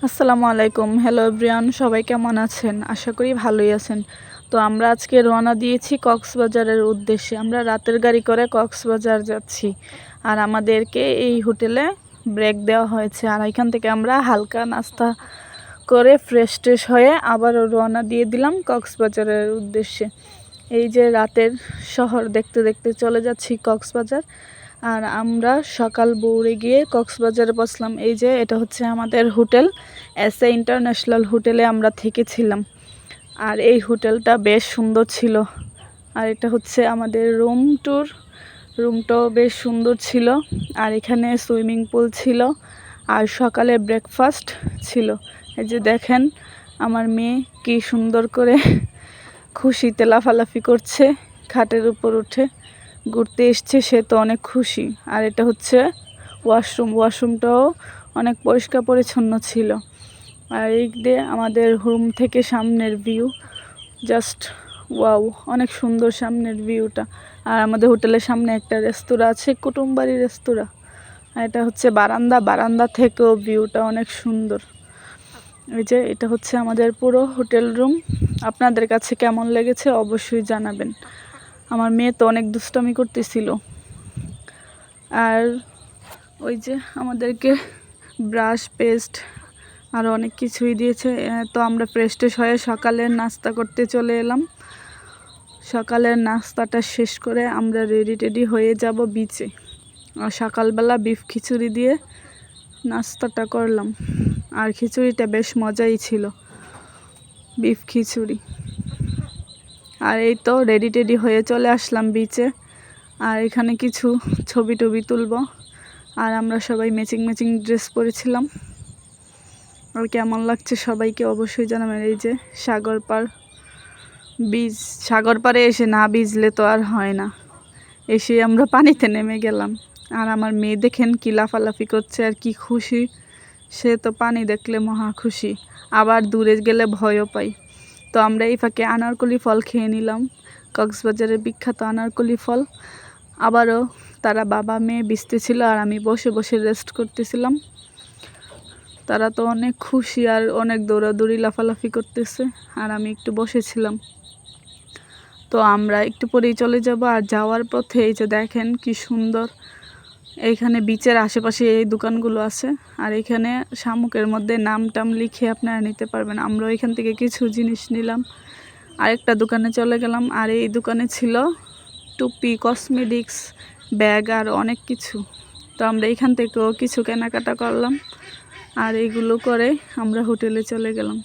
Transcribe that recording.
আসসালামু আলাইকুম। Hello everyone, সবাই কেমন আছেন? আশা করি ভালোই আছেন। তো আমরা আজকে রওনা দিয়েছি কক্সবাজারের উদ্দেশ্যে। আমরা রাতের গাড়ি করে কক্সবাজার যাচ্ছি। আর আমাদেরকে এই হোটেলে ব্রেক দেওয়া হয়েছে। আর এখান থেকে আমরা হালকা নাস্তা করে ফ্রেশ হয়ে আবারও রওনা দিয়ে দিলাম কক্সবাজারের উদ্দেশ্যে। এই যে রাতের শহর দেখতে দেখতে চলে যাচ্ছি কক্সবাজার। আর আমরা সকাল ভোরে গিয়ে কক্সবাজারে বসলাম। এই যে এটা হচ্ছে আমাদের হোটেল এসএ ইন্টারন্যাশনাল হোটেলে আমরা থেকেছিলাম। আর এই হোটেলটা বেশ সুন্দর ছিল। আর এটা হচ্ছে আমাদের রুমটাও বেশ সুন্দর ছিল। আর এখানে সুইমিং পুল ছিল আর সকালে ব্রেকফাস্ট ছিল। এই যে দেখেন আমার মেয়ে কি সুন্দর করে খুশিতে লাফালাফি করছে খাটের উপর উঠে। ঘুরতে এসছে, সে তো অনেক খুশি। আর এটা হচ্ছে ওয়াশরুমটাও অনেক পরিষ্কার পরিচ্ছন্ন ছিল। আর এই দিয়ে আমাদের রুম থেকে সামনের ভিউ জাস্ট ওয়াও, অনেক সুন্দর সামনের ভিউটা। আর আমাদের হোটেলের সামনে একটা রেস্তোরাঁ আছে, কুটুমবাড়ি রেস্তোরাঁ। আর এটা হচ্ছে বারান্দা থেকেও ভিউটা অনেক সুন্দর। এই যে এটা হচ্ছে আমাদের পুরো হোটেল রুম। আপনাদের কাছে কেমন লেগেছে অবশ্যই জানাবেন। আমার মেয়ে তো অনেক দুষ্টামি করতেছিল। আর ওই যে আমাদেরকে ব্রাশ, পেস্ট আরও অনেক কিছুই দিয়েছে। তো আমরা ফ্রেশ হয়ে সকালের নাস্তা করতে চলে এলাম। সকালের নাস্তাটা শেষ করে আমরা রেডি হয়ে যাব বিচে। আর সকালবেলা বিফ খিচুড়ি দিয়ে নাস্তাটা করলাম। আর খিচুড়িটা বেশ মজাই ছিল, বিফ খিচুড়ি। আর এই তো রেডি হয়ে চলে আসলাম বিচে। আর এখানে কিছু ছবি টবি তুলব। আর আমরা সবাই ম্যাচিং ড্রেস পরেছিলাম। আর কেমন লাগছে সবাইকে অবশ্যই জানাবেন। এই যে সাগর পাড়ে এসে না ভিজলে তো আর হয় না। এসে আমরা পানিতে নেমে গেলাম। আর আমার মেয়ে দেখেন কি লাফালাফি করছে আর কি খুশি। সে তো পানি দেখলে মহা খুশি, আবার দূরে গেলে ভয়ও পাই। তো আমরা এই ফাঁকে আনারকলি ফল খেয়ে নিলাম, কক্সবাজারের বিখ্যাত আনারকলি ফল। আবারও তারা বাবা মেয়ে ভিজতেছিল আর আমি বসে রেস্ট করতেছিলাম। তারা তো অনেক খুশি আর অনেক দৌড়াদৌড়ি লাফালাফি করতেছে, আর আমি একটু বসেছিলাম। তো আমরা একটু পরেই চলে যাব। আর যাওয়ার পথে এই যে দেখেন কি সুন্দর, এইখানে বিচের আশেপাশে এই দোকানগুলো আছে। আর এখানে শামুকের মধ্যে নাম টাম লিখে আপনারা নিতে পারবেন। আমরা এখান থেকে কিছু জিনিস নিলাম, আরেকটা দোকানে চলে গেলাম। আর এই দোকানে ছিল টুপি, কসমেটিক্স, ব্যাগ আর অনেক কিছু। তো আমরা এখান থেকেও কিছু কেনাকাটা করলাম। আর এইগুলো করে আমরা হোটেলে চলে গেলাম।